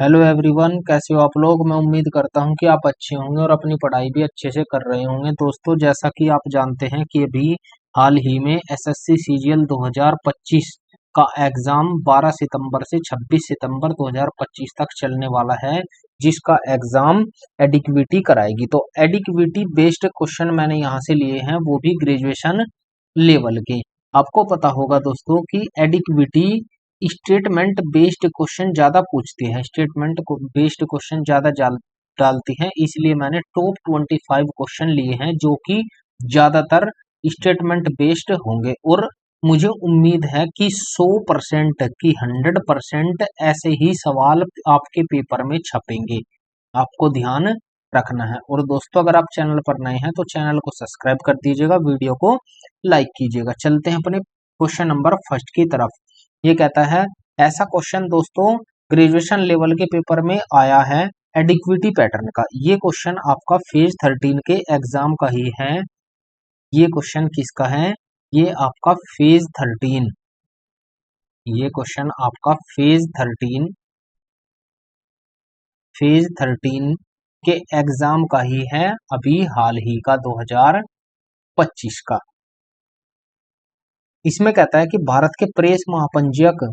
Hello everyone, कैसे हो आप लोग। मैं उम्मीद करता हूं कि आप अच्छे होंगे और अपनी पढ़ाई भी अच्छे से कर रहे होंगे। दोस्तों, जैसा कि आप जानते हैं कि अभी हाल ही में एसएससी सीजीएल 2025 का एग्जाम 12 सितंबर से 26 सितंबर 2025 तक चलने वाला है, जिसका एग्जाम एडिक्विटी कराएगी। तो एडिक्विटी बेस्ड क्वेश्चन मैंने यहाँ से लिए हैं, वो भी ग्रेजुएशन लेवल के। आपको पता होगा दोस्तों कि एडिक्विटी स्टेटमेंट बेस्ड क्वेश्चन ज्यादा पूछती है, स्टेटमेंट बेस्ड क्वेश्चन ज्यादा डालती है। इसलिए मैंने टॉप 25 क्वेश्चन लिए हैं जो कि ज्यादातर स्टेटमेंट बेस्ड होंगे, और मुझे उम्मीद है कि 100% की 100% ऐसे ही सवाल आपके पेपर में छपेंगे। आपको ध्यान रखना है। और दोस्तों, अगर आप चैनल पर नए हैं तो चैनल को सब्सक्राइब कर दीजिएगा, वीडियो को लाइक कीजिएगा। चलते हैं अपने क्वेश्चन नंबर फर्स्ट की तरफ। ये कहता है, ऐसा क्वेश्चन दोस्तों ग्रेजुएशन लेवल के पेपर में आया है एडिक्विटी पैटर्न का। ये क्वेश्चन आपका फेज 13 के एग्जाम का ही है। ये क्वेश्चन किसका है? ये आपका ये क्वेश्चन आपका फेज 13 के एग्जाम का ही है, अभी हाल ही का 2025 का। इसमें कहता है कि भारत के प्रेस महापंजीयक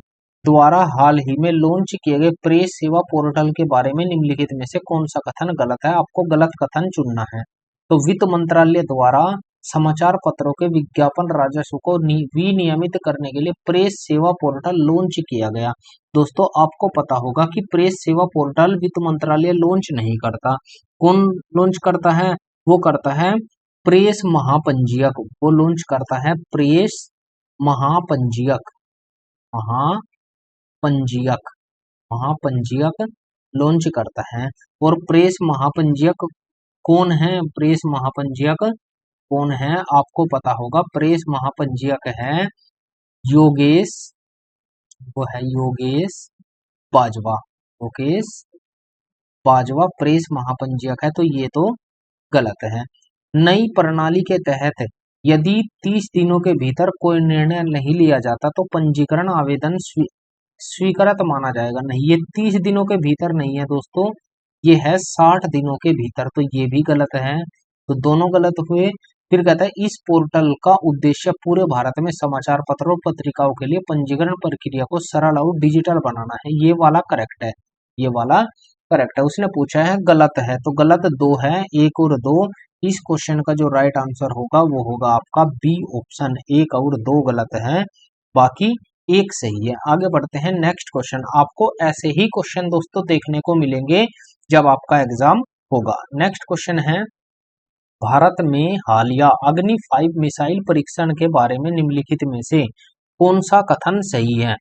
द्वारा हाल ही में लॉन्च किए गए प्रेस सेवा पोर्टल के बारे में निम्नलिखित में से कौन सा कथन गलत है। आपको गलत कथन चुनना है। तो वित्त मंत्रालय द्वारा समाचार पत्रों के विज्ञापन राजस्व को विनियमित करने के लिए प्रेस सेवा पोर्टल लॉन्च किया गया। दोस्तों, आपको पता होगा कि प्रेस सेवा पोर्टल वित्त मंत्रालय लॉन्च नहीं करता। कौन लॉन्च करता है? वो करता है प्रेस महापंजीयक। वो लॉन्च करता है प्रेस महापंजीयक। महापंजीयक महापंजीयक लॉन्च करता है। और प्रेस महापंजीयक कौन है? प्रेस महापंजीयक कौन है? आपको पता होगा, प्रेस महापंजीयक है योगेश। वो है योगेश बाजवा। योगेश बाजवा प्रेस महापंजीयक है, तो ये तो गलत है। नई प्रणाली के तहत यदि 30 दिनों के भीतर कोई निर्णय नहीं लिया जाता तो पंजीकरण आवेदन स्वीकृत माना जाएगा। नहीं, ये 30 दिनों के भीतर नहीं है दोस्तों, ये है 60 दिनों के भीतर, तो ये भी गलत है। तो दोनों गलत हुए। फिर कहता है, इस पोर्टल का उद्देश्य पूरे भारत में समाचार पत्रों और पत्रिकाओं के लिए पंजीकरण प्रक्रिया को सरल और डिजिटल बनाना है। ये वाला करेक्ट है। ये वाला करेक्ट है। उसने पूछा है गलत है, तो गलत दो है, एक और दो। इस क्वेश्चन का जो राइट आंसर होगा वो होगा आपका बी ऑप्शन। एक और दो गलत है, बाकी एक सही है। आगे बढ़ते हैं नेक्स्ट क्वेश्चन। आपको ऐसे ही क्वेश्चन दोस्तों देखने को मिलेंगे जब आपका एग्जाम होगा। नेक्स्ट क्वेश्चन है, भारत में हालिया अग्नि 5 मिसाइल परीक्षण के बारे में निम्नलिखित में से कौन सा कथन सही है?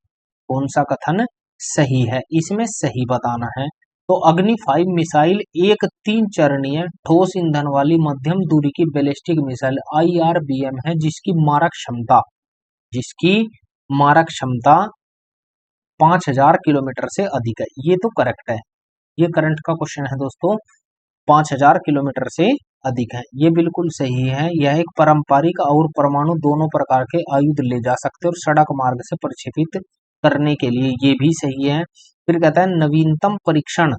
कौन सा कथन सही है? इसमें सही बताना है। तो अग्नि 5 मिसाइल एक 3 चरणीय ठोस ईंधन वाली मध्यम दूरी की बैलिस्टिक मिसाइल IRBM है, जिसकी मारक क्षमता 5000 किलोमीटर से अधिक है। ये तो करेक्ट है। ये करंट का क्वेश्चन है दोस्तों, 5000 किलोमीटर से अधिक है, ये बिल्कुल सही है। यह एक पारंपरिक और परमाणु दोनों प्रकार के आयुध ले जा सकते हैं और सड़क मार्ग से प्रक्षेपित करने के लिए, ये भी सही है। फिर कहता है, नवीनतम परीक्षण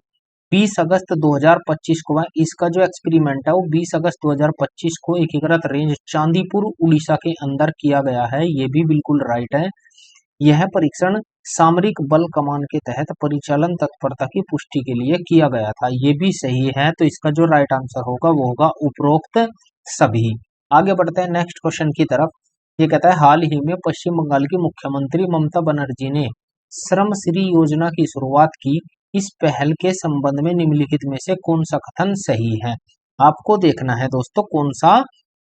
20 अगस्त 2025 को है। इसका जो एक्सपेरिमेंट है वो 20 अगस्त 2025 को एकीकृत रेंज चांदीपुर उड़ीसा के अंदर किया गया है, ये भी बिल्कुल राइट है। यह परीक्षण सामरिक बल कमान के तहत परिचालन तत्परता की पुष्टि के लिए किया गया था, ये भी सही है। तो इसका जो राइट आंसर होगा वो होगा उपरोक्त सभी। आगे बढ़ते हैं नेक्स्ट क्वेश्चन की तरफ। ये कहता है, हाल ही में पश्चिम बंगाल की मुख्यमंत्री ममता बनर्जी ने श्रम श्री योजना की शुरुआत की। इस पहल के संबंध में निम्नलिखित में से कौन सा कथन सही है? आपको देखना है दोस्तों कौन सा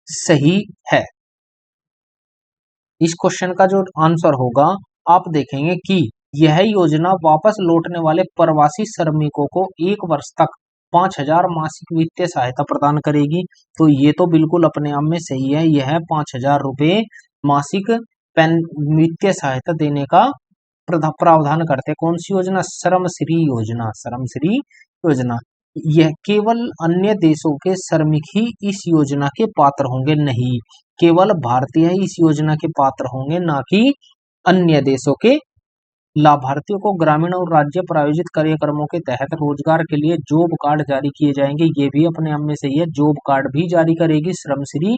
सही है। इस क्वेश्चन का जो आंसर होगा, आप देखेंगे कि यह योजना वापस लौटने वाले प्रवासी श्रमिकों को 1 वर्ष तक 5000 मासिक वित्तीय सहायता प्रदान करेगी। तो ये तो बिल्कुल अपने आप में सही है। यह 5000 रुपये मासिक पेन वित्तीय सहायता देने का प्रावधान करते हैं। कौन सी योजना? श्रम श्री योजना। श्रम श्री योजना। यह केवल अन्य देशों के श्रमिक ही इस योजना के पात्र होंगे? नहीं, केवल भारतीय ही इस योजना के पात्र होंगे, ना कि अन्य देशों के लाभार्थियों को ग्रामीण और राज्य प्रायोजित कार्यक्रमों के तहत रोजगार के लिए जॉब कार्ड जारी किए जाएंगे। ये भी अपने आप में सही है, जॉब कार्ड भी जारी करेगी श्रमश्री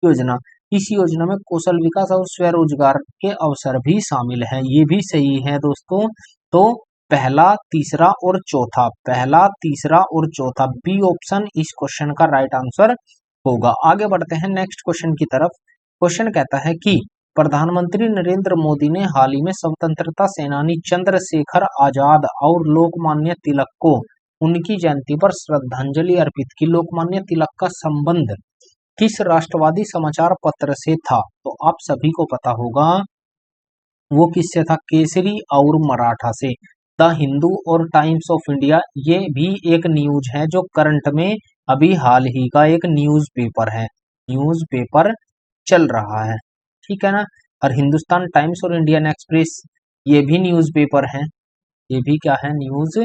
योजना। इस योजना में कौशल विकास और स्वरोजगार के अवसर भी शामिल हैं। ये भी सही है दोस्तों। तो पहला, तीसरा और चौथा, पहला, तीसरा और चौथा, बी ऑप्शन इस क्वेश्चन का राइट आंसर होगा। आगे बढ़ते हैं नेक्स्ट क्वेश्चन की तरफ। क्वेश्चन कहता है कि प्रधानमंत्री नरेंद्र मोदी ने हाल ही में स्वतंत्रता सेनानी चंद्रशेखर आजाद और लोकमान्य तिलक को उनकी जयंती पर श्रद्धांजलि अर्पित की। लोकमान्य तिलक का संबंध किस राष्ट्रवादी समाचार पत्र से था? तो आप सभी को पता होगा वो किससे था, केसरी और मराठा से। द हिंदू और टाइम्स ऑफ इंडिया, ये भी एक न्यूज है जो करंट में अभी हाल ही का एक न्यूज पेपर है, न्यूज पेपर चल रहा है, ठीक है ना। और हिंदुस्तान टाइम्स और इंडियन एक्सप्रेस ये भी न्यूज पेपर है, ये भी क्या है, न्यूज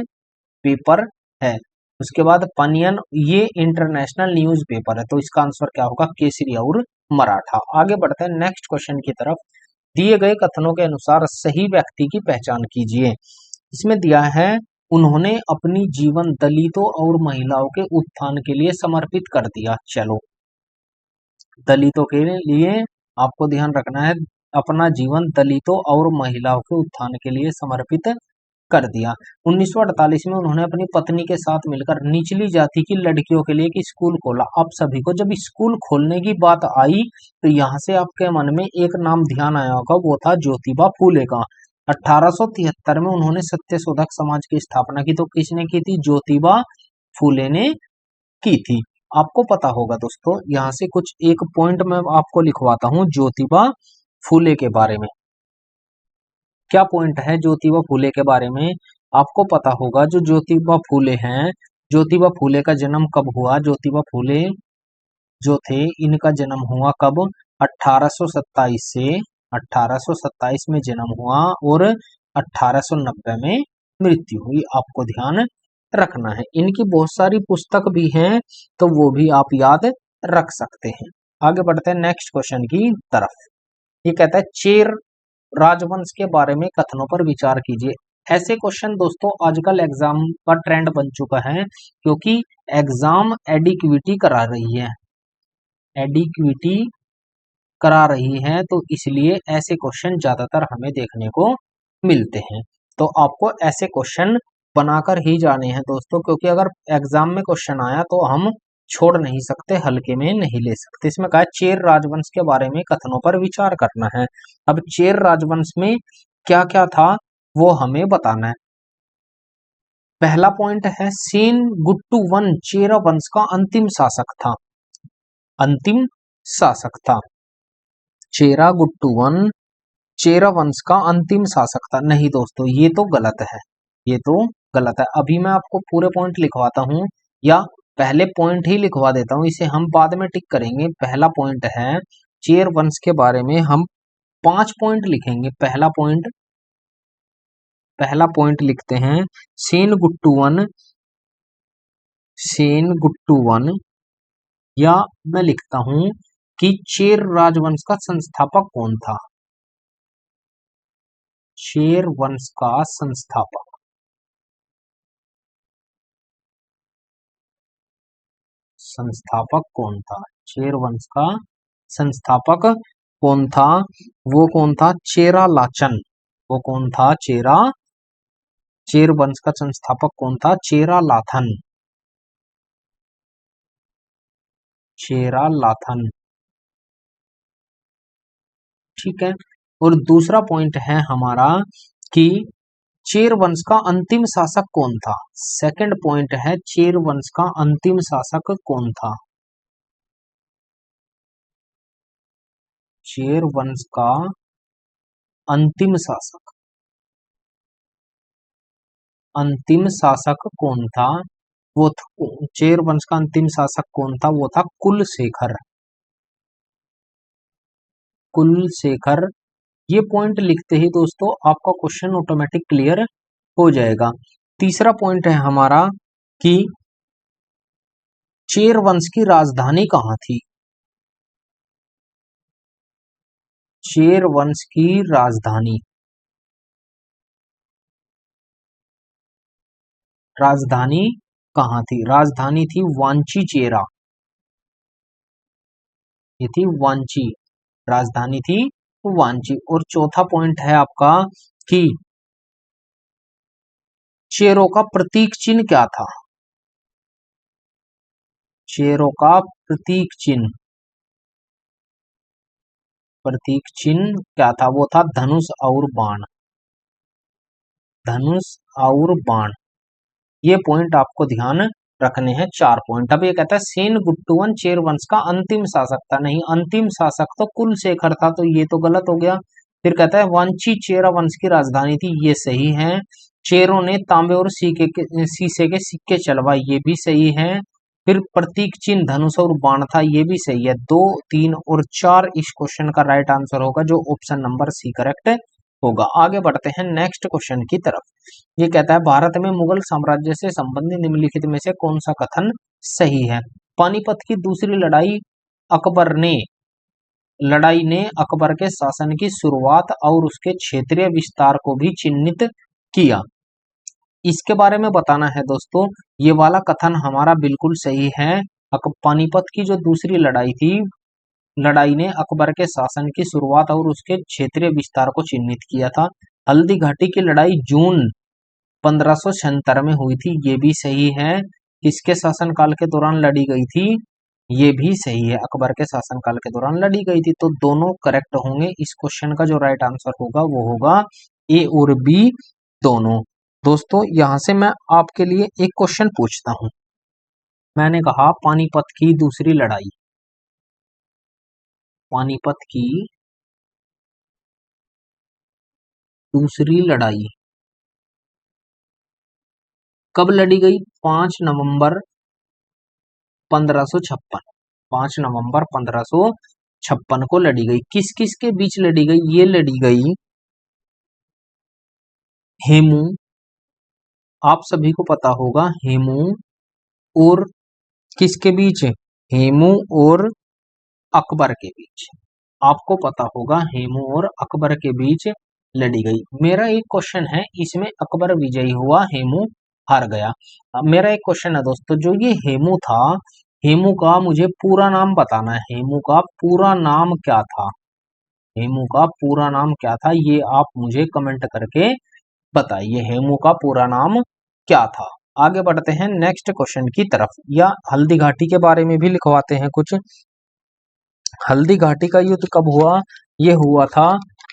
पेपर है। उसके बाद पनियन, ये इंटरनेशनल न्यूज पेपर है। तो इसका आंसर क्या होगा, केसरी और मराठा। आगे बढ़ते हैं नेक्स्ट क्वेश्चन की तरफ। दिए गए कथनों के अनुसार सही व्यक्ति की पहचान कीजिए। इसमें दिया है उन्होंने अपनी जीवन दलितों और महिलाओं के उत्थान के लिए समर्पित कर दिया। चलो, दलितों के लिए आपको ध्यान रखना है, अपना जीवन दलितों और महिलाओं के उत्थान के लिए समर्पित कर दिया। 1948 में उन्होंने अपनी पत्नी के साथ मिलकर निचली जाति की लड़कियों के लिए एक स्कूल खोला। आप सभी को जब स्कूल खोलने की बात आई तो यहाँ से आपके मन में एक नाम ध्यान आया होगा, वो था ज्योतिबा फूले का। 1873 में उन्होंने सत्यशोधक समाज की स्थापना की। तो किसने की थी, ज्योतिबा फूले ने की थी। आपको पता होगा दोस्तों, यहाँ से कुछ एक पॉइंट मैं आपको लिखवाता हूँ ज्योतिबा फूले के बारे में। क्या पॉइंट है ज्योतिबा फूले के बारे में? आपको पता होगा जो ज्योतिबा फूले हैं, ज्योतिबा फूले का जन्म कब हुआ? ज्योतिबा फूले जो थे इनका जन्म हुआ कब? 1827 से 1827 में जन्म हुआ और 1890 में मृत्यु हुई। आपको ध्यान रखना है। इनकी बहुत सारी पुस्तक भी हैं, तो वो भी आप याद रख सकते हैं। आगे बढ़ते हैं नेक्स्ट क्वेश्चन की तरफ। ये कहता है चेर राजवंश के बारे में कथनों पर विचार कीजिए। ऐसे क्वेश्चन दोस्तों आजकल एग्जाम का ट्रेंड बन चुका है, क्योंकि एग्जाम एडिक्विटी करा रही है, एडिक्विटी करा रही है, तो इसलिए ऐसे क्वेश्चन ज्यादातर हमें देखने को मिलते हैं। तो आपको ऐसे क्वेश्चन बनाकर ही जाने हैं दोस्तों, क्योंकि अगर एग्जाम में क्वेश्चन आया तो हम छोड़ नहीं सकते, हल्के में नहीं ले सकते। इसमें कहा चेर राजवंश के बारे में कथनों पर विचार करना है। अब चेर राजवंश में क्या क्या था वो हमें बताना है। पहला पॉइंट है सेन गुट्टू वन चेरा वंश का अंतिम शासक था, अंतिम शासक था। चेरा गुट्टू वन चेरा वंश का अंतिम शासक था। नहीं दोस्तों, ये तो गलत है, ये तो गलत है। अभी मैं आपको पूरे पॉइंट लिखवाता हूं, या पहले पॉइंट ही लिखवा देता हूं, इसे हम बाद में टिक करेंगे। पहला पॉइंट है चेर वंश के बारे में हम 5 पॉइंट लिखेंगे। पहला पॉइंट लिखते हैं सेन गुट्टू वन, सेन गुट्टू वन, या मैं लिखता हूं कि चेर राजवंश का संस्थापक कौन था? चेर वंश का संस्थापक, संस्थापक कौन था? चेर वंश का संस्थापक कौन था? वो कौन था? चेरा लाचन। वो कौन था? चेर वंश का संस्थापक कौन था? चेरा लाथन, चेरा लाथन, ठीक है। और दूसरा पॉइंट है हमारा कि चेर वंश का अंतिम शासक कौन था? सेकंड पॉइंट है चेर वंश का अंतिम शासक कौन था? चेर वंश का अंतिम शासक, अंतिम शासक कौन था? वो चेर वंश का अंतिम शासक कौन था? वो था कुलशेखर, कुलशेखर। ये पॉइंट लिखते ही दोस्तों आपका क्वेश्चन ऑटोमेटिक क्लियर हो जाएगा। तीसरा पॉइंट है हमारा कि चेर वंश की राजधानी कहाँ थी? चेर वंश की राजधानी, राजधानी कहाँ थी? राजधानी थी वांची चेरा, ये थी वांची, राजधानी थी वांची। और चौथा पॉइंट है आपका कि चेरों का प्रतीक चिन्ह क्या था? चेरों का प्रतीक चिन्ह क्या था? वो था धनुष और बाण, धनुष और बाण। ये पॉइंट आपको ध्यान रखने हैं, 4 पॉइंट। अब ये कहता है सेन गुट्टुवन चेर वंश का अंतिम शासक था। नहीं, अंतिम शासक तो कुलशेखर था, तो ये तो गलत हो गया। फिर कहता है वांची चेरा वंश की राजधानी थी, ये सही है। चेरों ने तांबे और शीशे के सिक्के चलवाए, ये भी सही है। फिर प्रतीक चिन्ह धनुष और बाण था, ये भी सही है। 2, 3 और 4 इस क्वेश्चन का राइट आंसर होगा, जो ऑप्शन नंबर सी करेक्ट होगा। आगे बढ़ते हैं नेक्स्ट क्वेश्चन की तरफ। ये कहता है भारत में मुगल साम्राज्य से संबंधित निम्नलिखित में से कौन सा कथन सही है? पानीपत की दूसरी लड़ाई ने अकबर के शासन की शुरुआत और उसके क्षेत्रीय विस्तार को भी चिन्हित किया। इसके बारे में बताना है दोस्तों, ये वाला कथन हमारा बिल्कुल सही है। पानीपत की जो दूसरी लड़ाई ने अकबर के शासन की शुरुआत और उसके क्षेत्रीय विस्तार को चिन्हित किया था। हल्दी घाटी की लड़ाई जून 1576 में हुई थी, ये भी सही है। किसके शासनकाल के दौरान लड़ी गई थी? ये भी सही है, अकबर के शासनकाल के दौरान लड़ी गई थी। तो दोनों करेक्ट होंगे। इस क्वेश्चन का जो राइट आंसर होगा वो होगा ए और बी दोनों। दोस्तों यहां से मैं आपके लिए एक क्वेश्चन पूछता हूं। मैंने कहा पानीपत की दूसरी लड़ाई, पानीपत की दूसरी लड़ाई कब लड़ी गई? 5 नवंबर 1556, 5 नवंबर 1556 को लड़ी गई। किस किस के बीच लड़ी गई? ये लड़ी गई हेमू, आप सभी को पता होगा, हेमू और किसके बीच? हेमू और अकबर के बीच। आपको पता होगा हेमू और अकबर के बीच लड़ी गई। मेरा एक क्वेश्चन है, इसमें अकबर विजयी हुआ, हेमू हार गया। अब मेरा एक क्वेश्चन है दोस्तों, जो ये हेमू था, हेमू का मुझे पूरा नाम बताना है। हेमू का पूरा नाम क्या था? हेमू का पूरा नाम क्या था, ये आप मुझे कमेंट करके बताइए। हेमू का पूरा नाम क्या था? आगे बढ़ते हैं नेक्स्ट क्वेश्चन की तरफ, या हल्दी घाटी के बारे में भी लिखवाते हैं कुछ। हल्दी घाटी का युद्ध कब हुआ? ये हुआ था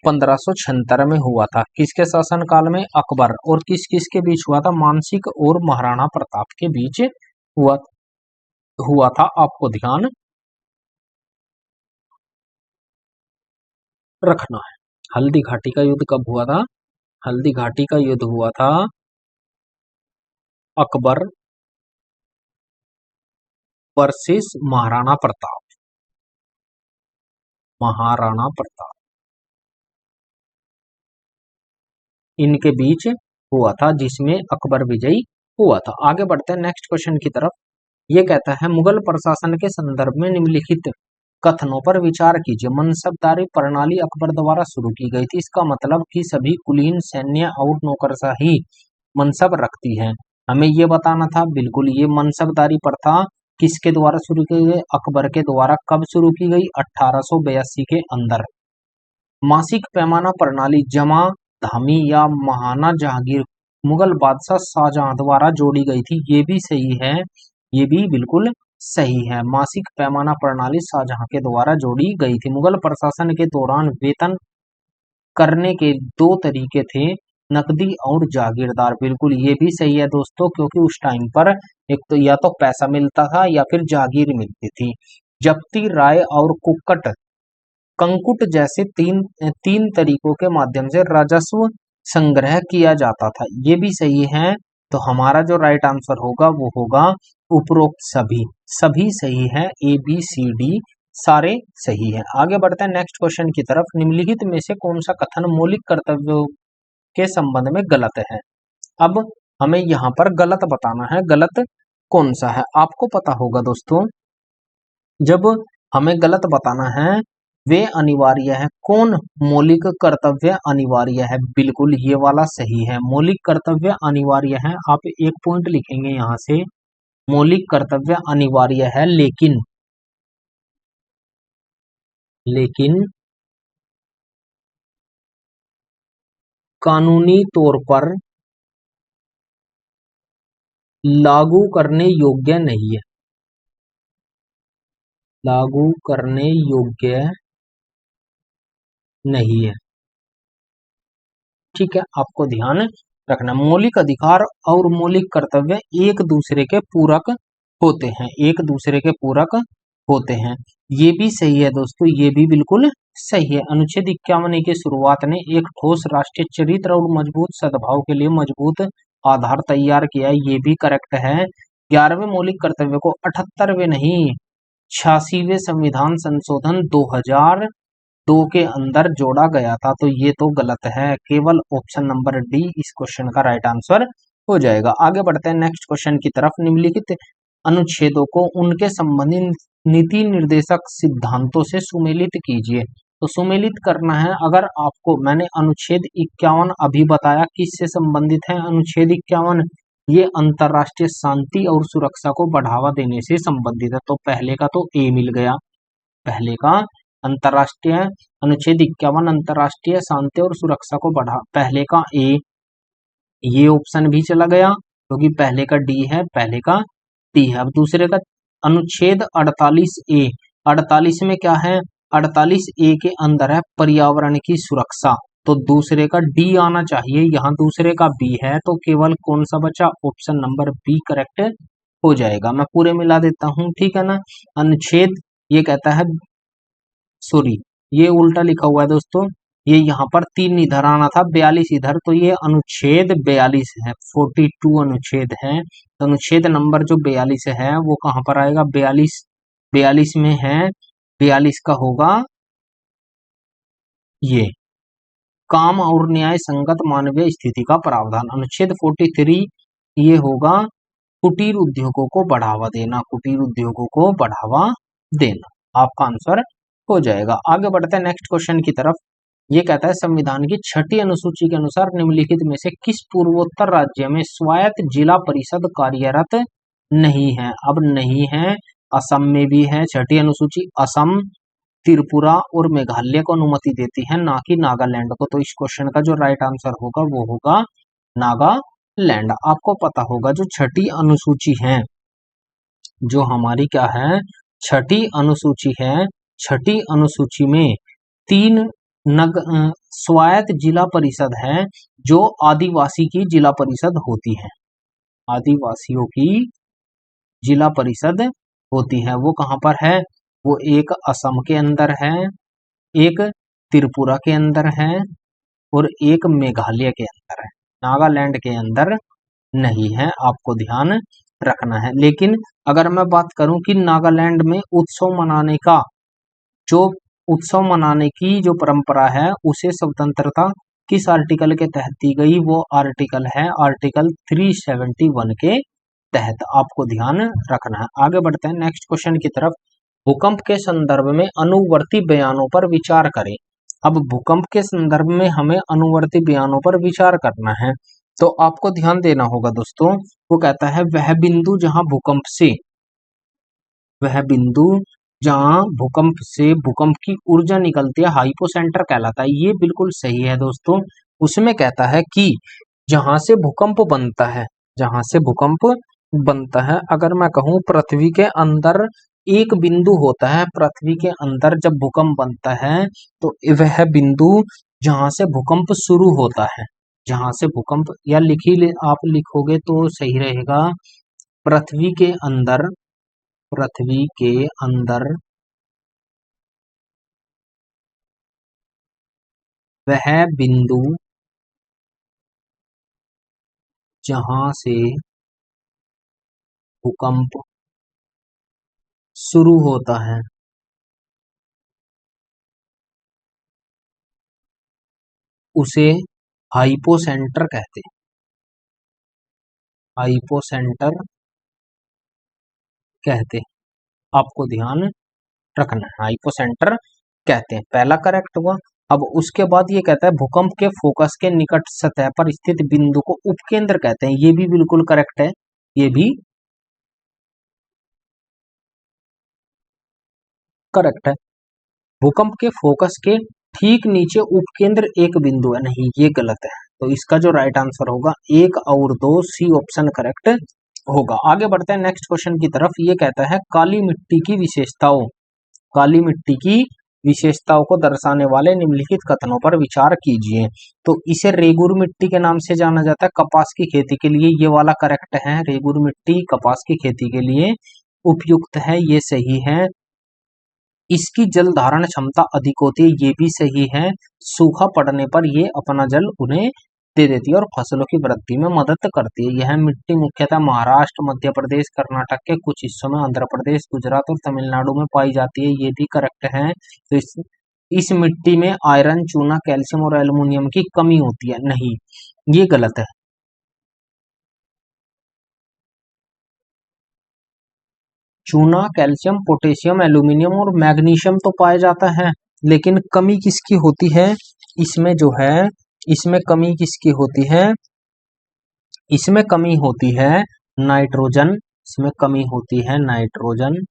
1576 में हुआ था। किसके शासन काल में? अकबर। और किस किस के बीच हुआ था? मानसिंह और महाराणा प्रताप के बीच हुआ हुआ था। आपको ध्यान रखना है। हल्दी घाटी का युद्ध कब हुआ था? हल्दी घाटी का युद्ध हुआ था अकबर वर्सेस महाराणा प्रताप, महाराणा प्रताप इनके बीच हुआ था, जिसमें अकबर विजयी हुआ था। आगे बढ़ते हैं नेक्स्ट क्वेश्चन की तरफ। ये कहता है मुगल प्रशासन के संदर्भ में निम्नलिखित कथनों पर विचार कीजिए। मनसबदारी प्रणाली अकबर द्वारा शुरू की गई थी। इसका मतलब कि सभी कुलीन सैन्य और नौकरशाही मनसब रखती है। हमें ये बताना था, बिल्कुल ये मनसबदारी प्रथा किसके द्वारा शुरू की गई? अकबर के द्वारा। कब शुरू की गई? 1882 के अंदर। मासिक पैमाना प्रणाली जमा धामी या महाना जहांगीर मुगल बादशाह शाहजहां द्वारा जोड़ी गई थी, ये भी सही है, ये भी बिल्कुल सही है। मासिक पैमाना प्रणाली शाहजहां के द्वारा जोड़ी गई थी। मुगल प्रशासन के दौरान वेतन करने के 2 तरीके थे, नकदी और जागीरदार। बिल्कुल ये भी सही है दोस्तों, क्योंकि उस टाइम पर एक तो या तो पैसा मिलता था या फिर जागीर मिलती थी। जप्ती, राय और कुक्कट कंकुट जैसे तीन तीन तरीकों के माध्यम से राजस्व संग्रह किया जाता था, ये भी सही है। तो हमारा जो राइट आंसर होगा वो होगा उपरोक्त सभी। सभी सही है, ए बी सी डी सारे सही है। आगे बढ़ते हैं नेक्स्ट क्वेश्चन की तरफ। निम्नलिखित में से कौन सा कथन मौलिक कर्तव्यों के संबंध में गलत है? अब हमें यहाँ पर गलत बताना है, गलत कौन सा है? आपको पता होगा दोस्तों, जब हमें गलत बताना है वे अनिवार्य है। कौन? मौलिक कर्तव्य अनिवार्य है, बिल्कुल ये वाला सही है। मौलिक कर्तव्य अनिवार्य है, आप एक पॉइंट लिखेंगे यहां से, मौलिक कर्तव्य अनिवार्य है, लेकिन कानूनी तौर पर लागू करने योग्य नहीं है। लागू करने योग्य नहीं है, ठीक है, आपको ध्यान रखना। मौलिक अधिकार और मौलिक कर्तव्य एक दूसरे के पूरक होते हैं, एक दूसरे के पूरक होते हैं। ये भी सही है दोस्तों, ये भी बिल्कुल सही है। अनुच्छेद 51 की शुरुआत ने एक ठोस राष्ट्रीय चरित्र और मजबूत सद्भाव के लिए मजबूत आधार तैयार किया, ये भी करेक्ट है। 11वें मौलिक कर्तव्य को 78वें नहीं 86वें संविधान संशोधन 2002 के अंदर जोड़ा गया था, तो ये तो गलत है। केवल ऑप्शन नंबर डी इस क्वेश्चन का राइट आंसर हो जाएगा। आगे बढ़ते हैं नेक्स्ट क्वेश्चन की तरफ। निम्नलिखित अनुच्छेदों को उनके संबंधित नीति निर्देशक सिद्धांतों से सुमेलित कीजिए। तो सुमेलित करना है, अगर आपको मैंने अनुच्छेद 51 अभी बताया, किससे संबंधित है अनुच्छेद 51? ये अंतरराष्ट्रीय शांति और सुरक्षा को बढ़ावा देने से संबंधित है, तो पहले का तो ए मिल गया। पहले का अंतरराष्ट्रीय अनुच्छेद 51 अंतरराष्ट्रीय शांति और सुरक्षा को बढ़ा, पहले का ए, ये ऑप्शन भी चला गया क्योंकि पहले का डी है, पहले का डी है। अब दूसरे का अनुच्छेद 48 ए, 48 में क्या है? 48 ए के अंदर है पर्यावरण की सुरक्षा, तो दूसरे का डी आना चाहिए, यहाँ दूसरे का बी है, तो केवल कौन सा बचा? ऑप्शन नंबर बी करेक्ट हो जाएगा। मैं पूरे मिला देता हूँ, ठीक है ना। अनुच्छेद ये कहता है, सॉरी ये उल्टा लिखा हुआ है दोस्तों, ये यहाँ पर 3 इधर आना था, 42 इधर, तो ये अनुच्छेद 42 है, 42 अनुच्छेद है। तो अनुच्छेद नंबर जो 42 है वो कहाँ पर आएगा? 42 में है, 42 का होगा ये काम और न्याय संगत मानवीय स्थिति का प्रावधान। अनुच्छेद 43 ये होगा कुटीर उद्योगों को बढ़ावा देना, कुटीर उद्योगों को बढ़ावा देना, आपका आंसर हो जाएगा। आगे बढ़ते हैं नेक्स्ट क्वेश्चन की तरफ। ये कहता है संविधान की 6ठी अनुसूची के अनुसार निम्नलिखित में से किस पूर्वोत्तर राज्य में स्वायत्त जिला परिषद कार्यरत नहीं है? अब नहीं है, असम में भी है 6ठी अनुसूची, असम, त्रिपुरा और मेघालय को अनुमति देती है, ना कि नागालैंड को। तो इस क्वेश्चन का जो राइट आंसर होगा वो होगा नागालैंड। आपको पता होगा जो 6ठी अनुसूची है, जो हमारी क्या है 6ठी अनुसूची है, 6ठी अनुसूची में 3 स्वायत्त जिला परिषद है जो आदिवासी की जिला परिषद होती है, आदिवासियों की जिला परिषद होती है। वो कहाँ पर है? वो एक असम के अंदर है, एक त्रिपुरा के अंदर है और एक मेघालय के अंदर है, नागालैंड के अंदर नहीं है, आपको ध्यान रखना है। लेकिन अगर मैं बात करूं कि नागालैंड में जो उत्सव मनाने की जो परंपरा है उसे स्वतंत्रता किस आर्टिकल के तहत दी गई? वो आर्टिकल है आर्टिकल 371 के तहत, आपको ध्यान रखना है। आगे बढ़ते हैं नेक्स्ट क्वेश्चन की तरफ। भूकंप के संदर्भ में अनुवर्ती बयानों पर विचार करें। अब भूकंप के संदर्भ में हमें अनुवर्ती बयानों पर विचार करना है, तो आपको ध्यान देना होगा दोस्तों। वो कहता है वह बिंदु जहां भूकंप से भूकंप की ऊर्जा निकलती है हाइपोसेंटर कहलाता है। ये बिल्कुल सही है दोस्तों। उसमें कहता है कि जहां से भूकंप बनता है, जहां से भूकंप बनता है, अगर मैं कहूं पृथ्वी के अंदर एक बिंदु होता है, पृथ्वी के अंदर जब भूकंप बनता है तो वह बिंदु जहां से भूकंप शुरू होता है, जहां से भूकंप, या आप लिखोगे तो सही रहेगा, पृथ्वी के अंदर, पृथ्वी के अंदर वह बिंदु जहां से भूकंप शुरू होता है उसे हाइपोसेंटर कहते हैं, हाइपोसेंटर कहते हैं, आपको ध्यान रखना है, हाइपोसेंटर कहते हैं, पहला करेक्ट हुआ। अब उसके बाद ये कहता है भूकंप के फोकस के निकट सतह पर स्थित बिंदु को उपकेंद्र कहते हैं, ये भी बिल्कुल करेक्ट है, ये भी करेक्ट है। भूकंप के फोकस के ठीक नीचे उपकेंद्र एक बिंदु है, नहीं ये गलत है। तो इसका जो राइट आंसर होगा 1 और 2, सी ऑप्शन करेक्ट होगा। आगे बढ़ते हैं नेक्स्ट क्वेश्चन की तरफ। ये कहता है काली मिट्टी की विशेषताओं, काली मिट्टी की विशेषताओं को दर्शाने वाले निम्नलिखित कथनों पर विचार कीजिए। तो इसे रेगुर मिट्टी के नाम से जाना जाता है कपास की खेती के लिए, ये वाला करेक्ट है, रेगुर मिट्टी कपास की खेती के लिए उपयुक्त है, ये सही है। इसकी जल धारण क्षमता अधिक होती है, ये भी सही है। सूखा पड़ने पर ये अपना जल उन्हें दे देती है और फसलों की वृद्धि में मदद करती है। यह मिट्टी मुख्यतः महाराष्ट्र, मध्य प्रदेश, कर्नाटक के कुछ हिस्सों में, आंध्र प्रदेश, गुजरात और तमिलनाडु में पाई जाती है, ये भी करेक्ट है। तो इस मिट्टी में आयरन, चूना, कैल्शियम और एल्युमिनियम की कमी होती है, नहीं ये गलत है। चूना, कैल्शियम, पोटेशियम, एल्यूमिनियम और मैग्नीशियम तो पाया जाता है, लेकिन कमी किसकी होती है इसमें जो है, इसमें कमी किसकी होती है, इसमें कमी होती है नाइट्रोजन, इसमें कमी होती है nitrogen,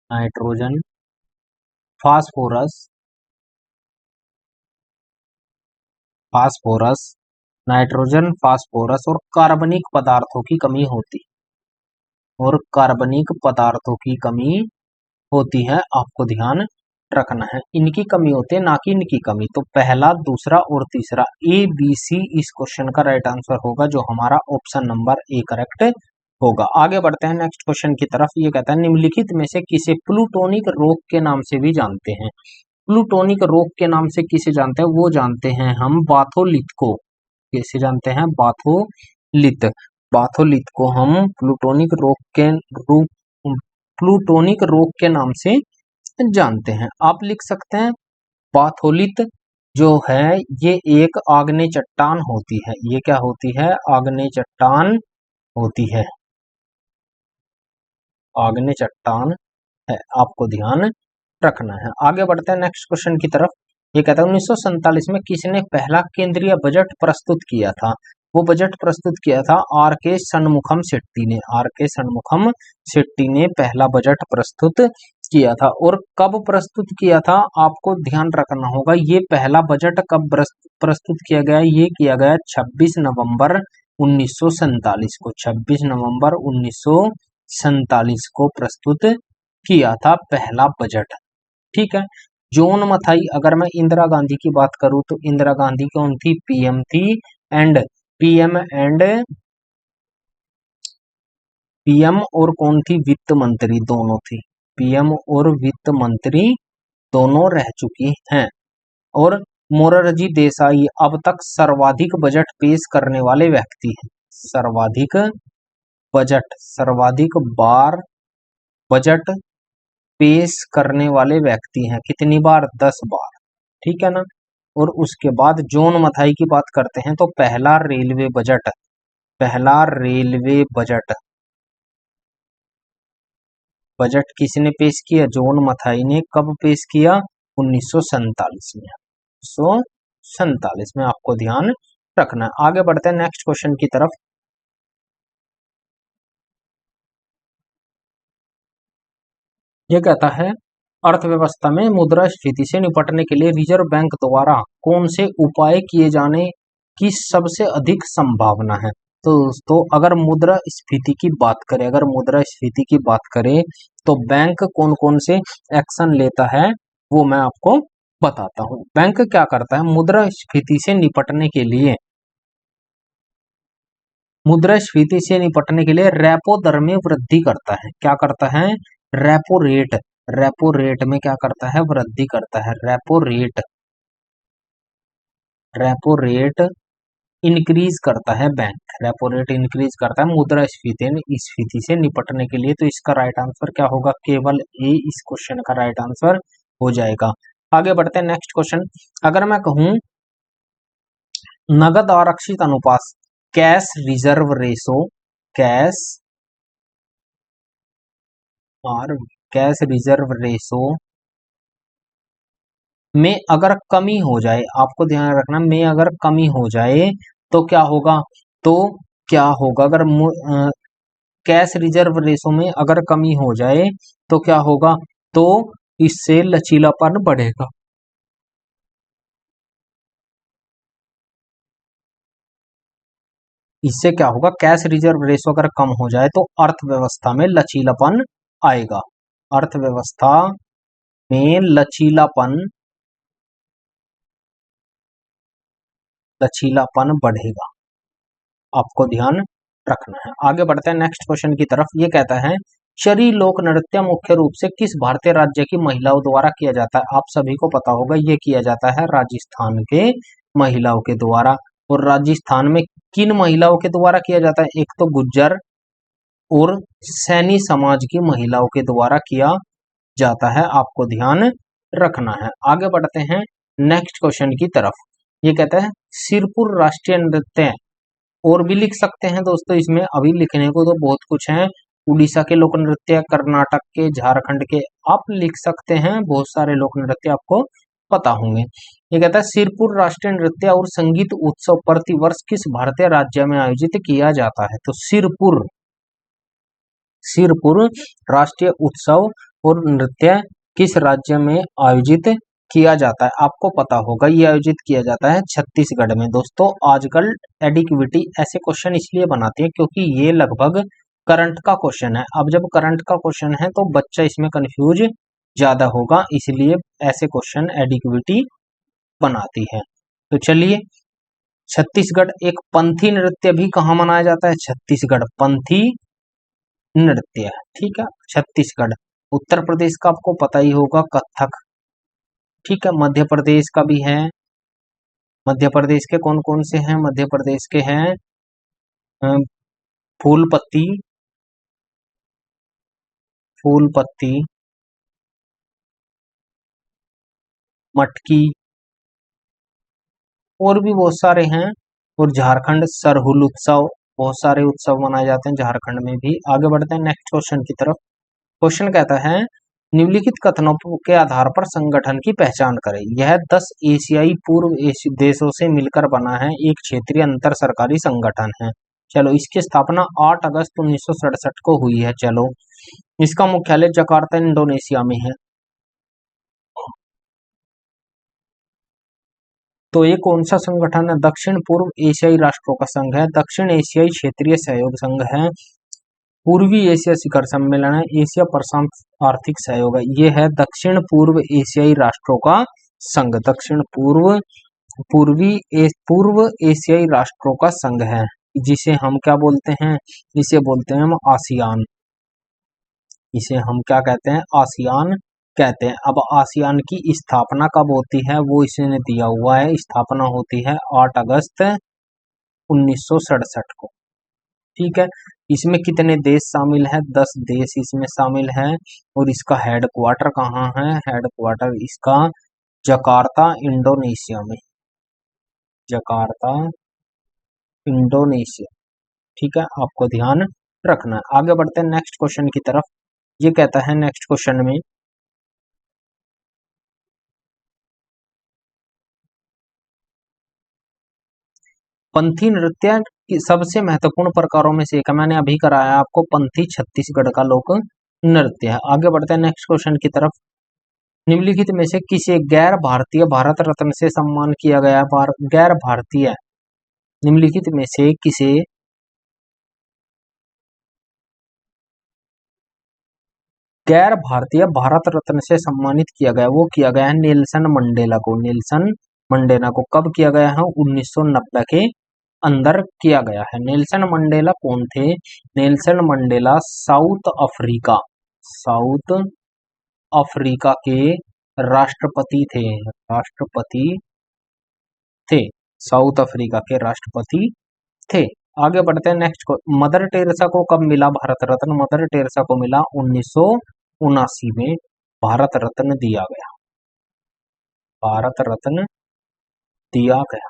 nitrogen, phosphorus, phosphorus, nitrogen, phosphorus और कार्बनिक पदार्थों की कमी होती, और कार्बनिक पदार्थों की कमी होती है, आपको ध्यान रखना है। इनकी कमी होती है, ना कि इनकी कमी। तो पहला, दूसरा और तीसरा, ए बी सी इस क्वेश्चन का राइट आंसर होगा, जो हमारा ऑप्शन नंबर ए करेक्ट होगा। आगे बढ़ते हैं नेक्स्ट क्वेश्चन की तरफ। ये कहता है निम्नलिखित में से किसे प्लूटोनिक रोग के नाम से भी जानते हैं। प्लूटोनिक रोग के नाम से किसे जानते हैं, वो जानते हैं हम बाथोलिथ को। कैसे जानते हैं, बाथोलिथ, बाथोलिथ को हम प्लूटोनिक रोग के रूप, प्लूटोनिक रोग के नाम से जानते हैं। आप लिख सकते हैं बाथोलिथ जो है ये एक आग्नेय चट्टान होती है, ये क्या होती है, आग्नेय चट्टान होती है, आग्नेय चट्टान है, आपको ध्यान रखना है। आगे बढ़ते हैं नेक्स्ट क्वेश्चन की तरफ। ये कहता है 1947 में किसने पहला केंद्रीय बजट प्रस्तुत किया था। वो बजट प्रस्तुत किया था आर के षणमुखम शेट्टी ने, आर के षणमुखम शेट्टी ने पहला बजट प्रस्तुत किया था। और कब प्रस्तुत किया था आपको ध्यान रखना होगा, ये पहला बजट कब प्रस्तुत किया गया, ये किया गया 26 नवंबर 1947 को, 26 नवंबर 1947 को प्रस्तुत किया था पहला बजट। ठीक है। जॉन मथाई, अगर मैं इंदिरा गांधी की बात करूं तो इंदिरा गांधी कौन थी, पीएम थी, एंड पीएम और कौन थी, वित्त मंत्री दोनों थी, पीएम और वित्त मंत्री दोनों रह चुकी हैं। और मोरारजी देसाई अब तक सर्वाधिक बजट पेश करने वाले व्यक्ति हैं, सर्वाधिक बजट, सर्वाधिक बार बजट पेश करने वाले व्यक्ति हैं, कितनी बार, 10 बार, ठीक है ना। और उसके बाद जॉन मथाई की बात करते हैं तो पहला रेलवे बजट, पहला रेलवे बजट, बजट किसने पेश किया, जॉन मथाई ने, कब पेश किया, 1947 में, 1947 में, आपको ध्यान रखना। आगे बढ़ते हैं नेक्स्ट क्वेश्चन की तरफ। यह कहता है अर्थव्यवस्था में मुद्रास्फीति से निपटने के लिए रिजर्व बैंक द्वारा कौन से उपाय किए जाने की सबसे अधिक संभावना है। तो दोस्तों अगर मुद्रास्फीति की बात करें, अगर मुद्रास्फीति की बात करें तो बैंक कौन कौन से एक्शन लेता है वो मैं आपको बताता हूं। बैंक क्या करता है मुद्रास्फीति से निपटने के लिए, मुद्रास्फीति से निपटने के लिए रेपो दर में वृद्धि करता है। क्या करता है, रेपो रेट, रेपो रेट में क्या करता है, वृद्धि करता है। Repo rate, repo rate increase करता है बैंक, रेपो रेट इंक्रीज करता है मुद्रास्फीति स्फीति से निपटने के लिए। तो इसका राइट आंसर क्या होगा, केवल ए इस क्वेश्चन का राइट आंसर हो जाएगा। आगे बढ़ते हैं नेक्स्ट क्वेश्चन। अगर मैं कहूं नगद आरक्षित अनुपात, कैश रिजर्व रेशो, कैश और कैश रिजर्व रेशो में अगर कमी हो जाए, आपको ध्यान रखना, में अगर कमी हो जाए तो क्या होगा, तो क्या होगा, अगर कैश रिजर्व रेशो में अगर कमी हो जाए तो क्या होगा, तो इससे लचीलापन बढ़ेगा। इससे क्या होगा, कैश रिजर्व रेशो अगर कम हो जाए तो अर्थव्यवस्था में लचीलापन आएगा, अर्थव्यवस्था में लचीलापन बढ़ेगा, आपको ध्यान रखना है। आगे बढ़ते हैं नेक्स्ट क्वेश्चन की तरफ। ये कहता है चरी लोक नृत्य मुख्य रूप से किस भारतीय राज्य की महिलाओं द्वारा किया जाता है। आप सभी को पता होगा ये किया जाता है राजस्थान के महिलाओं के द्वारा। और राजस्थान में किन महिलाओं के द्वारा किया जाता है, एक तो गुज्जर और सैनी समाज की महिलाओं के द्वारा किया जाता है, आपको ध्यान रखना है। आगे बढ़ते हैं नेक्स्ट क्वेश्चन की तरफ। ये कहता है सिरपुर राष्ट्रीय नृत्य, और भी लिख सकते हैं दोस्तों, इसमें अभी लिखने को तो बहुत कुछ है, उड़ीसा के लोक नृत्य, कर्नाटक के, झारखंड के, आप लिख सकते हैं, बहुत सारे लोक नृत्य आपको पता होंगे। ये कहता है सिरपुर राष्ट्रीय नृत्य और संगीत उत्सव प्रतिवर्ष किस भारतीय राज्य में आयोजित किया जाता है। तो सिरपुर सिरपुर राष्ट्रीय उत्सव और नृत्य किस राज्य में आयोजित किया जाता है, आपको पता होगा ये आयोजित किया जाता है छत्तीसगढ़ में। दोस्तों आजकल एडिक्विटी ऐसे क्वेश्चन इसलिए बनाते हैं क्योंकि ये लगभग करंट का क्वेश्चन है। अब जब करंट का क्वेश्चन है तो बच्चा इसमें कंफ्यूज ज्यादा होगा, इसलिए ऐसे क्वेश्चन एडिक्विटी बनाती है। तो चलिए, छत्तीसगढ़ एक पंथी नृत्य भी कहाँ मनाया जाता है, छत्तीसगढ़ पंथी नृत्य, ठीक है, छत्तीसगढ़। उत्तर प्रदेश का आपको पता ही होगा कथक, ठीक है, मध्य प्रदेश का भी है। मध्य प्रदेश के कौन कौन से हैं, मध्य प्रदेश के हैं फूल पत्ती, फूल पत्ती, मटकी, और भी बहुत सारे हैं। और झारखंड सरहुल उत्सव, बहुत सारे उत्सव मनाए जाते हैं झारखंड में भी। आगे बढ़ते हैं नेक्स्ट क्वेश्चन की तरफ। क्वेश्चन कहता है निम्नलिखित कथनों के आधार पर संगठन की पहचान करें। यह 10 एशियाई पूर्व एशियाई देशों से मिलकर बना है एक क्षेत्रीय अंतर सरकारी संगठन है। चलो, इसकी स्थापना 8 अगस्त 1967 को हुई है। चलो, इसका मुख्यालय जकार्ता इंडोनेशिया में है। तो ये कौन सा संगठन है, दक्षिण पूर्व एशियाई राष्ट्रों का संघ है, दक्षिण एशियाई क्षेत्रीय सहयोग संघ है, पूर्वी एशिया शिखर सम्मेलन है, एशिया प्रशांत आर्थिक सहयोग है। ये है दक्षिण पूर्व एशियाई राष्ट्रों का संघ, दक्षिण पूर्व एशियाई राष्ट्रों का संघ है, जिसे हम क्या बोलते हैं, इसे बोलते हैं हम आसियान, इसे हम क्या कहते हैं, आसियान कहते हैं। अब आसियान की स्थापना कब होती है वो इसने दिया हुआ है, स्थापना होती है 8 अगस्त 1967 को, ठीक है। इसमें कितने देश शामिल है, 10 देश इसमें शामिल है। और इसका हेड क्वार्टर कहाँ है, हेड क्वार्टर इसका जकार्ता इंडोनेशिया में, जकार्ता इंडोनेशिया, ठीक है, आपको ध्यान रखना है। आगे बढ़ते हैं नेक्स्ट क्वेश्चन की तरफ। ये कहता है नेक्स्ट क्वेश्चन में पंथी नृत्य की सबसे महत्वपूर्ण प्रकारों में से एक है, मैंने अभी कराया आपको, पंथी छत्तीसगढ़ का लोक नृत्य है। आगे बढ़ते हैं नेक्स्ट क्वेश्चन की तरफ। निम्नलिखित में से किसे गैर भारतीय भारत रत्न से सम्मान किया गया है, गैर भारतीय, निम्नलिखित में से किसे गैर भारतीय भारत रत्न से सम्मानित किया गया, वो किया गया है नेल्सन मंडेला को, नेल्सन मंडेला को कब किया गया है, 1990 के अंदर किया गया है। नेल्सन मंडेला कौन थे, नेल्सन मंडेला साउथ अफ्रीका के राष्ट्रपति थे, राष्ट्रपति थे, साउथ अफ्रीका के राष्ट्रपति थे। आगे बढ़ते हैं नेक्स्ट को। मदर टेरेसा को कब मिला भारत रत्न, मदर टेरेसा को मिला 1979 में भारत रत्न दिया गया, भारत रत्न दिया गया,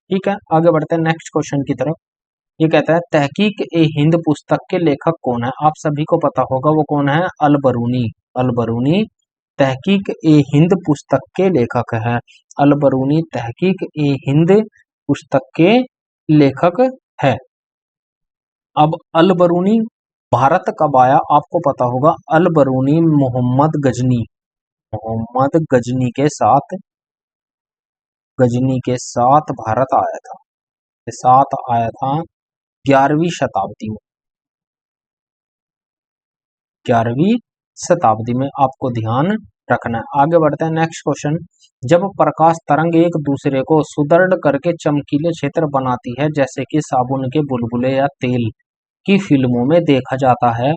ठीक है। आगे बढ़ते हैं नेक्स्ट क्वेश्चन की तरफ। ये कहता है तहकीक ए हिंद पुस्तक के लेखक कौन है, आप सभी को पता होगा वो कौन है, अल बरूनी, अल बरूनी तहकीक ए हिंद पुस्तक के लेखक हैं। अल बरूनी तहकीक ए हिंद पुस्तक के लेखक है। अब अल बरूनी भारत कब आया आपको पता होगा। अल बरूनी मोहम्मद गजनी के साथ भारत आया था, के साथ आया था 11वीं शताब्दी में। 11वीं शताब्दी में आपको ध्यान रखना है। आगे बढ़ते हैं नेक्स्ट क्वेश्चन। जब प्रकाश तरंग एक दूसरे को सुदृढ़ करके चमकीले क्षेत्र बनाती है, जैसे कि साबुन के बुलबुले या तेल की फिल्मों में देखा जाता है,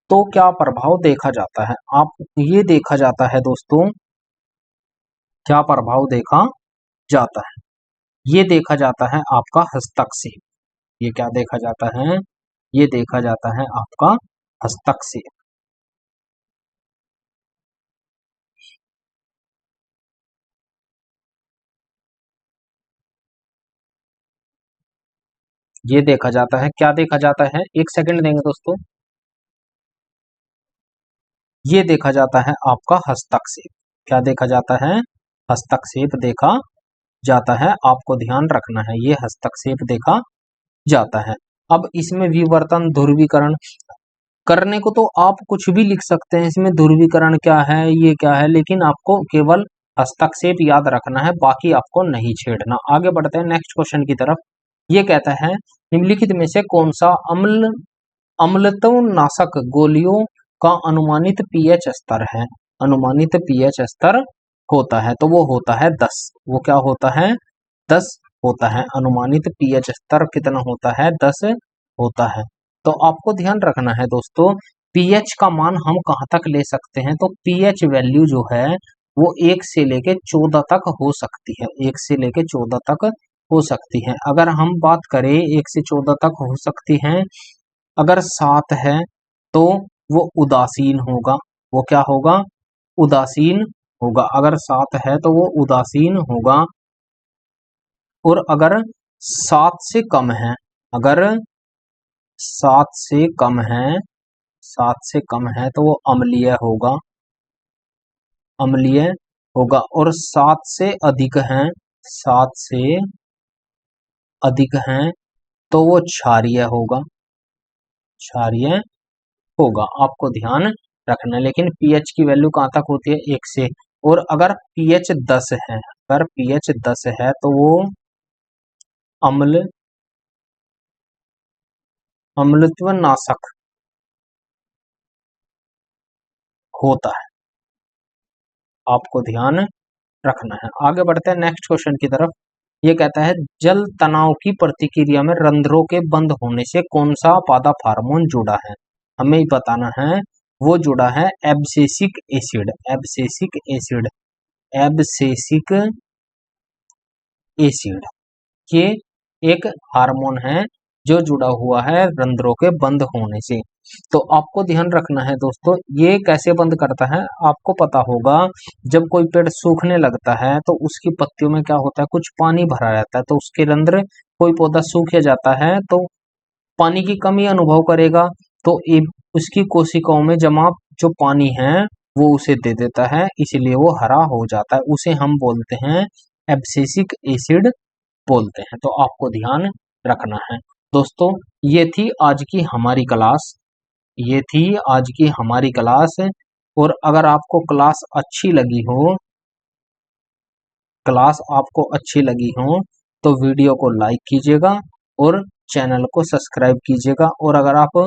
तो क्या प्रभाव देखा जाता है। आप ये देखा जाता है दोस्तों, क्या प्रभाव देखा जाता है। ये देखा जाता है आपका हस्तक्षेप। ये क्या देखा जाता है, ये देखा जाता है आपका हस्तक्षेप। ये देखा जाता है, क्या देखा जाता है, एक सेकंड देंगे दोस्तों। ये देखा जाता है आपका हस्तक्षेप। क्या देखा जाता है, हस्तक्षेप देखा जाता है। आपको ध्यान रखना है, ये हस्तक्षेप देखा जाता है। अब इसमें विवर्तन ध्रुवीकरण करने को तो आप कुछ भी लिख सकते हैं, इसमें ध्रुवीकरण क्या है, ये क्या है, लेकिन आपको केवल हस्तक्षेप याद रखना है, बाकी आपको नहीं छेड़ना। आगे बढ़ते हैं नेक्स्ट क्वेश्चन की तरफ। ये कहता है निम्नलिखित में से कौन सा अम्लत्वनाशक गोलियों का अनुमानित पीएच स्तर है। अनुमानित पीएच स्तर होता है तो वो होता है 10। वो क्या होता है, 10 होता है। अनुमानित पीएच स्तर कितना होता है, 10 होता है। तो आपको ध्यान रखना है दोस्तों, पीएच का मान हम कहाँ तक ले सकते हैं। तो पीएच वैल्यू जो है वो 1 से लेके 14 तक हो सकती है। 1 से लेके 14 तक हो सकती है। अगर हम बात करें 1 से 14 तक हो सकती हैं, अगर 7 है तो वो उदासीन होगा। वो क्या होगा, उदासीन होगा। अगर 7 है तो वो उदासीन होगा। और अगर 7 से कम है, अगर 7 से कम है, 7 से कम है तो वो अम्लीय होगा, अम्लीय होगा। और 7 से अधिक है, 7 से अधिक है तो वो क्षारीय होगा, क्षारीय होगा। आपको ध्यान रखना है। लेकिन पीएच की वैल्यू कहाँ तक होती है, 1 से। और अगर पीएच 10 है, अगर पीएच 10 है तो वो अम्ल अम्लत्व नाशक होता है। आपको ध्यान रखना है। आगे बढ़ते हैं नेक्स्ट क्वेश्चन की तरफ। ये कहता है जल तनाव की प्रतिक्रिया में रंध्रों के बंद होने से कौन सा पादप हार्मोन जुड़ा है। हमें बताना है। वो जुड़ा है abscisic acid, abscisic acid, abscisic acid के एक हार्मोन है जो जुड़ा हुआ है रंध्रों के बंद होने से। तो आपको ध्यान रखना है दोस्तों, ये कैसे बंद करता है। आपको पता होगा जब कोई पेड़ सूखने लगता है तो उसकी पत्तियों में क्या होता है, कुछ पानी भरा रहता है। तो उसके रंध्र, कोई पौधा सूख जाता है तो पानी की कमी अनुभव करेगा, तो उसकी कोशिकाओं में जमा जो पानी है वो उसे दे देता है, इसलिए वो हरा हो जाता है। उसे हम बोलते हैं एब्सिसिक एसिड बोलते हैं। तो आपको ध्यान रखना है दोस्तों। ये थी आज की हमारी क्लास, ये थी आज की हमारी क्लास। और अगर आपको क्लास अच्छी लगी हो, क्लास आपको अच्छी लगी हो तो वीडियो को लाइक कीजिएगा और चैनल को सब्सक्राइब कीजिएगा। और अगर आप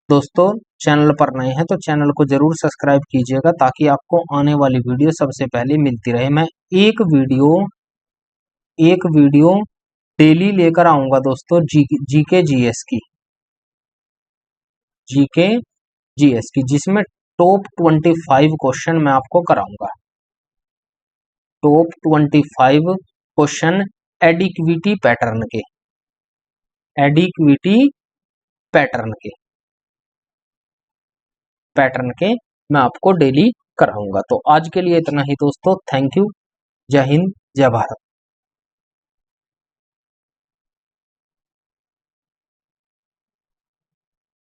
दोस्तों चैनल पर नए हैं तो चैनल को जरूर सब्सक्राइब कीजिएगा, ताकि आपको आने वाली वीडियो सबसे पहले मिलती रहे। मैं एक वीडियो डेली लेकर आऊंगा दोस्तों, जीके जीएस की, जीके जीएस की, जिसमें टॉप 25 क्वेश्चन मैं आपको कराऊंगा। टॉप 25 क्वेश्चन एडिक्विटी पैटर्न के, एडिक्विटी पैटर्न के, पैटर्न के मैं आपको डेली कराऊंगा। तो आज के लिए इतना ही दोस्तों। Thank you. जय हिंद, जय भारत।